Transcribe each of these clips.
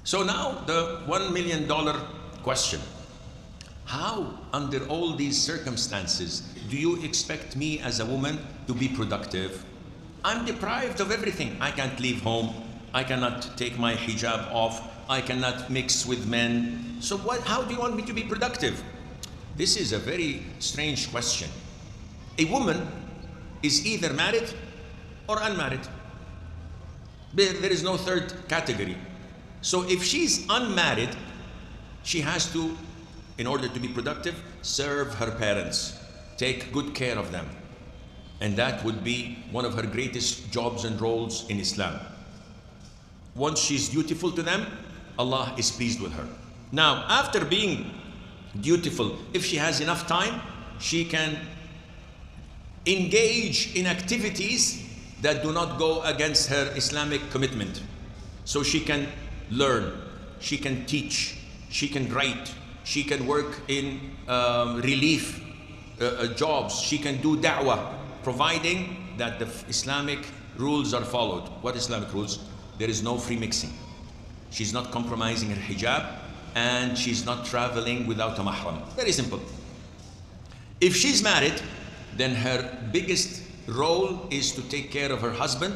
So now the $1 million question. How, under all these circumstances, do you expect me as a woman to be productive? I'm deprived of everything. I can't leave home. I cannot take my hijab off. I cannot mix with men. So how do you want me to be productive? This is a very strange question. A woman is either married or unmarried. There is no third category. So if she's unmarried, she has to, in order to be productive, serve her parents, take good care of them. And that would be one of her greatest jobs and roles in Islam. Once she's dutiful to them, Allah is pleased with her. Now, after being dutiful, if she has enough time, she can engage in activities that do not go against her Islamic commitment. So she can learn, she can teach, she can write, she can work in relief jobs, she can do da'wah, providing that the Islamic rules are followed. What Islamic rules? There is no free mixing. She's not compromising her hijab, and she's not traveling without a mahram. Very simple. If she's married, then her biggest role is to take care of her husband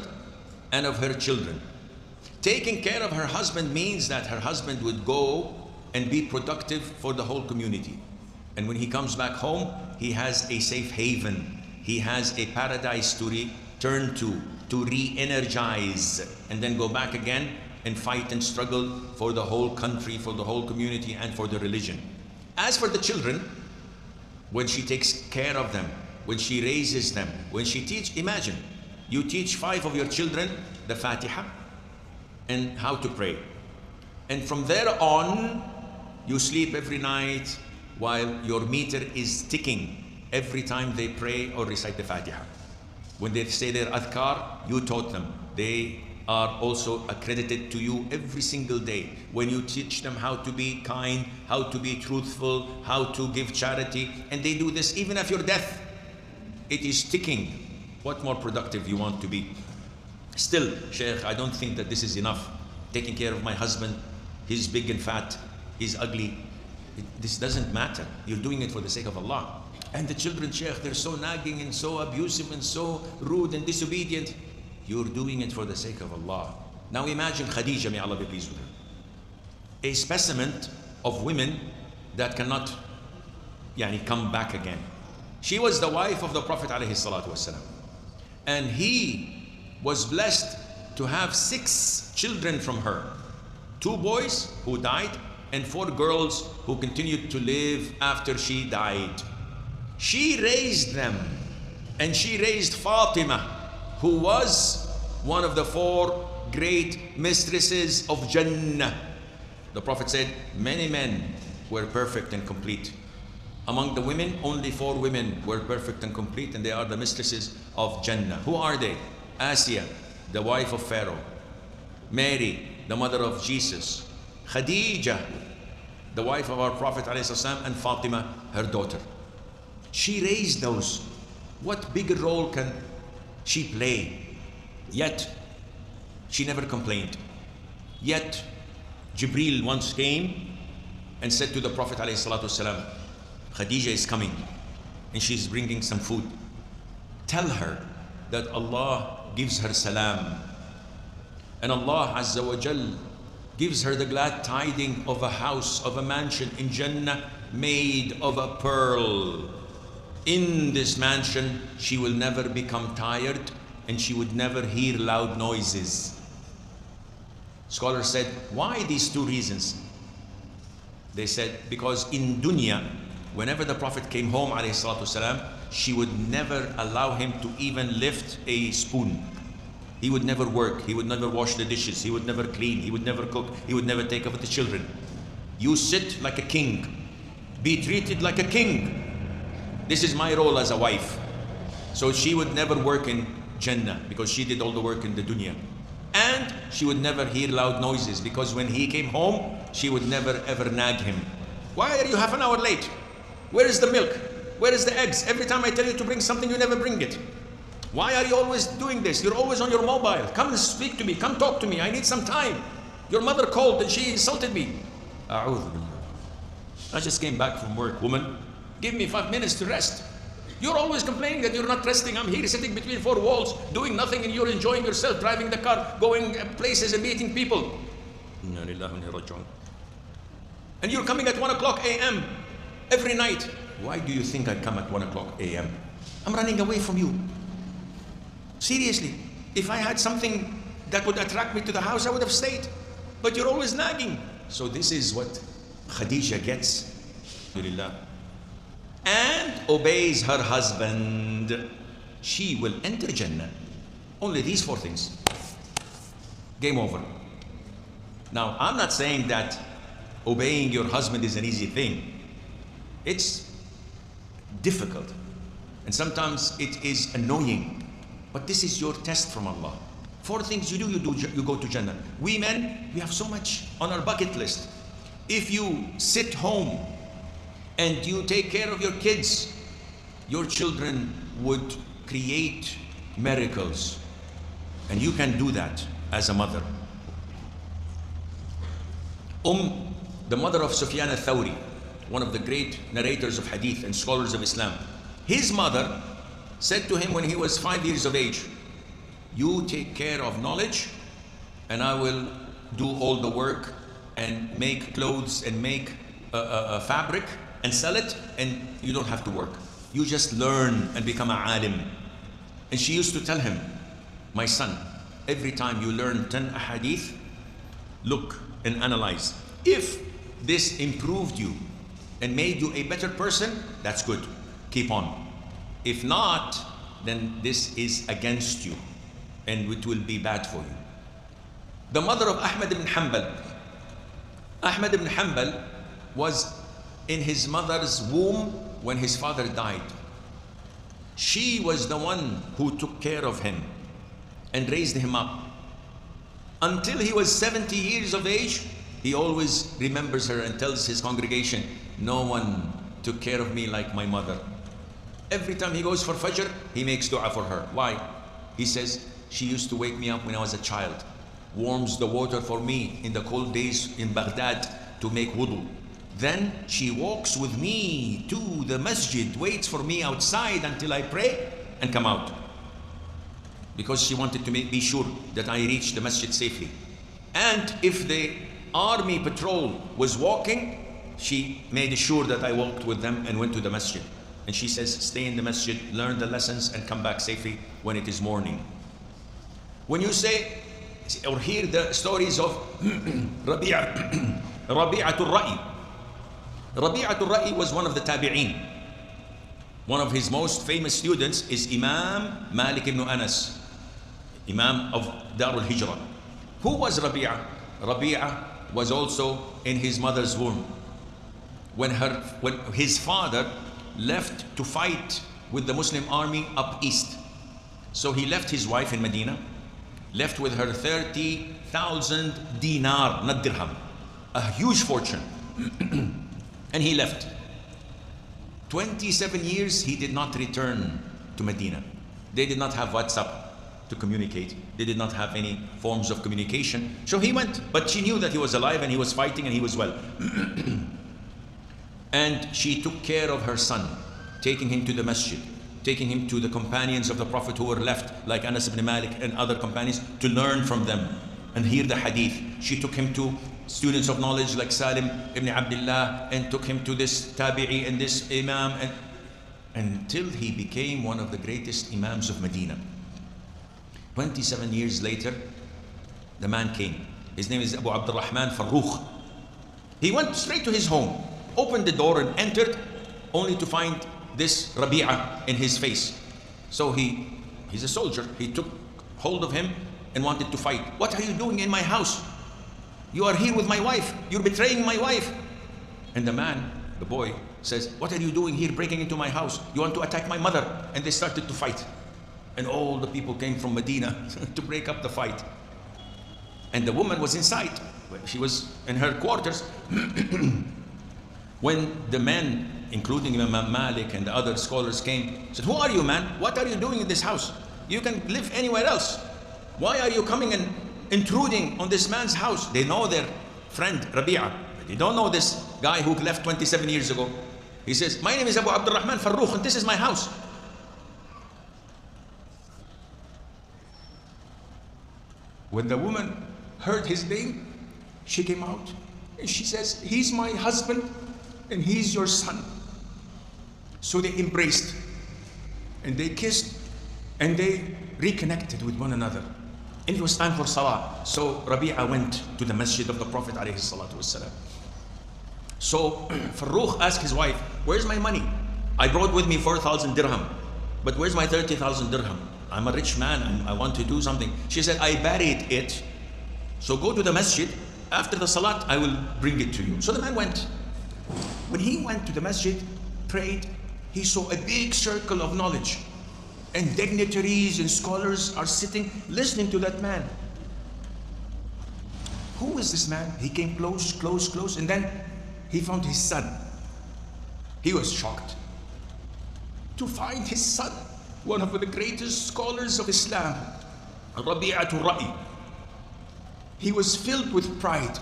and of her children. Taking care of her husband means that her husband would go and be productive for the whole community. And when he comes back home, he has a safe haven. He has a paradise to return to re-energize, and then go back again and fight and struggle for the whole country, for the whole community, and for the religion. As for the children, when she takes care of them, when she raises them, when she teaches, imagine, you teach 5 of your children the Fatiha and how to pray. And from there on, you sleep every night while your meter is ticking every time they pray or recite the Fatiha. When they say their adhkar, you taught them. They are also accredited to you every single day. When you teach them how to be kind, how to be truthful, how to give charity, and they do this even after your death, it is ticking. What more productive you want to be? Still, Sheikh, I don't think that this is enough. Taking care of my husband, he's big and fat, he's ugly. This doesn't matter. You're doing it for the sake of Allah. And the children, Sheikh, they're so nagging and so abusive and so rude and disobedient. You're doing it for the sake of Allah. Now imagine Khadija, may Allah be pleased with her. A specimen of women that cannot come back again. She was the wife of the Prophet ﷺ. And he was blessed to have 6 children from her. 2 boys who died and 4 girls who continued to live after she died. She raised them, and she raised Fatima, who was one of the 4 great mistresses of Jannah. The Prophet said many men were perfect and complete. Among the women, only 4 women were perfect and complete, and they are the mistresses of Jannah. Who are they? Asiya, the wife of Pharaoh. Mary, the mother of Jesus. Khadija, the wife of our Prophet ﷺ, and Fatima, her daughter. She raised those. What bigger role can she play? Yet, she never complained. Yet, Jibreel once came and said to the Prophet ﷺ, Khadija is coming and she's bringing some food. Tell her that Allah gives her salam. And Allah Azza wa Jal gives her the glad tiding of a house, of a mansion in Jannah made of a pearl. In this mansion, she will never become tired and she would never hear loud noises. Scholars said, why these 2 reasons? They said, because in dunya, whenever the Prophet came home, ﷺ, she would never allow him to even lift a spoon. He would never work, he would never wash the dishes, he would never clean, he would never cook, he would never take care of the children. You sit like a king, be treated like a king. This is my role as a wife. So she would never work in Jannah because she did all the work in the dunya. And she would never hear loud noises because when he came home, she would never ever nag him. Why are you half an hour late? Where is the milk? Where is the eggs? Every time I tell you to bring something, you never bring it. Why are you always doing this? You're always on your mobile. Come and speak to me. Come talk to me. I need some time. Your mother called and she insulted me. A'udhu billah. I just came back from work. Woman, give me 5 minutes to rest. You're always complaining that you're not resting. I'm here sitting between four walls, doing nothing, and you're enjoying yourself, driving the car, going places and meeting people. And you're coming at 1 o'clock a.m. every night. Why do you think I come at 1 o'clock a.m.? I'm running away from you. Seriously, if I had something that would attract me to the house, I would have stayed. But you're always nagging. So this is what Khadija gets. And obeys her husband. She will enter Jannah. Only these 4 things. Game over. Now, I'm not saying that obeying your husband is an easy thing. It's difficult. And sometimes it is annoying. But this is your test from Allah. 4 things you do, you go to Jannah. We men, we have so much on our bucket list. If you sit home and you take care of your kids, your children would create miracles. And you can do that as a mother. The mother of Sufyan al-Thawri, one of the great narrators of hadith and scholars of Islam. His mother said to him when he was 5 years of age, you take care of knowledge and I will do all the work and make clothes and make a fabric and sell it, and you don't have to work. You just learn and become a alim. And she used to tell him, my son, every time you learn 10 ahadith, look and analyze. If this improved you and made you a better person, that's good. Keep on. If not, then this is against you and it will be bad for you. The mother of Ahmad ibn Hanbal. Ahmad ibn Hanbal was in his mother's womb when his father died. She was the one who took care of him and raised him up. Until he was 70 years of age, he always remembers her and tells his congregation, no one took care of me like my mother. Every time he goes for Fajr, he makes dua for her. Why? He says, she used to wake me up when I was a child, warms the water for me in the cold days in Baghdad to make wudu. Then she walks with me to the masjid, waits for me outside until I pray and come out. Because she wanted to be sure that I reach the masjid safely. And if the army patrol was walking, she made sure that I walked with them and went to the masjid. And she says, stay in the masjid, learn the lessons and come back safely when it is morning. When you say or hear the stories of Rabi'atul Ra'i. Rabi'atul Ra'i was one of the tabi'een. One of his most famous students is Imam Malik ibn Anas, Imam of Darul Hijrah. Who was Rabi'a? Rabi'a was also in his mother's womb. When his father left to fight with the Muslim army up east. So he left his wife in Medina, left with her 30,000 dinar, not dirham, a huge fortune. And he left. 27 years he did not return to Medina. They did not have WhatsApp to communicate. They did not have any forms of communication. So he went, but she knew that he was alive and he was fighting and he was well. And she took care of her son, taking him to the masjid, taking him to the companions of the Prophet who were left, like Anas ibn Malik and other companions, to learn from them and hear the hadith. She took him to students of knowledge like Salim ibn Abdullah, and took him to this tabi'i and this imam, and until he became one of the greatest imams of Medina. 27 years later, the man came. His name is Abu Abdurrahman Farrukh. He went straight to his home, opened the door and entered, only to find this Rabi'a in his face. So he's a soldier. He took hold of him and wanted to fight. What are you doing in my house? You are here with my wife. You're betraying my wife. And the man, the boy, says, what are you doing here breaking into my house? You want to attack my mother. And they started to fight. And all the people came from Medina to break up the fight. And the woman was inside. She was in her quarters. When the men, including Imam Malik and the other scholars came, said, who are you, man? What are you doing in this house? You can live anywhere else. Why are you coming and intruding on this man's house. They know their friend Rabi'a, but they don't know this guy who left 27 years ago. He says, my name is Abu Abdurrahman Farrukh and this is my house. When the woman heard his name, she came out and she says, he's my husband and he's your son. So they embraced and they kissed and they reconnected with one another. And it was time for Salah. So Rabi'a went to the masjid of the Prophet ﷺ. So Farrukh asked his wife, where's my money? I brought with me 4,000 dirham, but where's my 30,000 dirham? I'm a rich man, I want to do something. She said, I buried it. So go to the masjid. After the salat, I will bring it to you. So the man went. When he went to the masjid, prayed, he saw a big circle of knowledge. And dignitaries and scholars are sitting, listening to that man. Who is this man? He came close, and then he found his son. He was shocked to find his son, one of the greatest scholars of Islam, Rabi'atul Ra'i. He was filled with pride.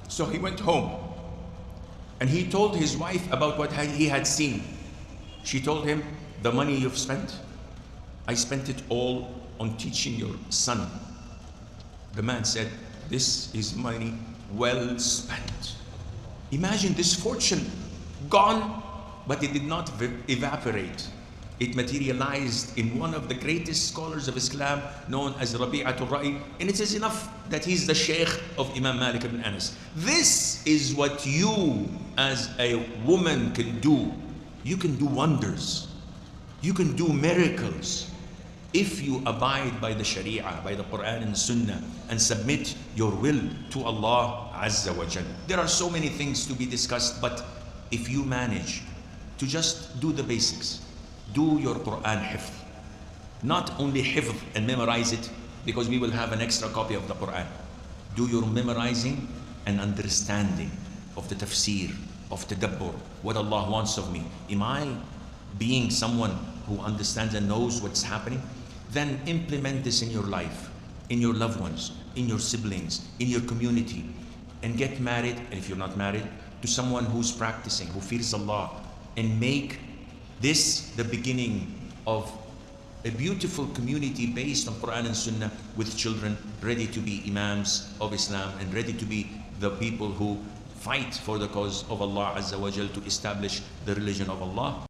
So he went home and he told his wife about what he had seen. She told him, the money you've spent, I spent it all on teaching your son. The man said, this is money well spent. Imagine this fortune gone, but it did not evaporate. It materialized in one of the greatest scholars of Islam, known as Rabi'atul Ra'i, and it is enough that he's the Sheikh of Imam Malik ibn Anas. This is what you as a woman can do. You can do wonders. You can do miracles if you abide by the Sharia, by the Quran and Sunnah, and submit your will to Allah Azza wa Jal. There are so many things to be discussed, but if you manage to just do the basics, do your Quran hifz. Not only hifz and memorize it, because we will have an extra copy of the Quran. Do your memorizing and understanding of the tafsir, of tadabbur, what Allah wants of me. Am I being someone who understands and knows what's happening? Then implement this in your life, in your loved ones, in your siblings, in your community, and get married, and if you're not married, to someone who's practicing, who fears Allah, and make this the beginning of a beautiful community based on Quran and Sunnah, with children ready to be imams of Islam and ready to be the people who fight for the cause of Allah Azza wa Jal to establish the religion of Allah.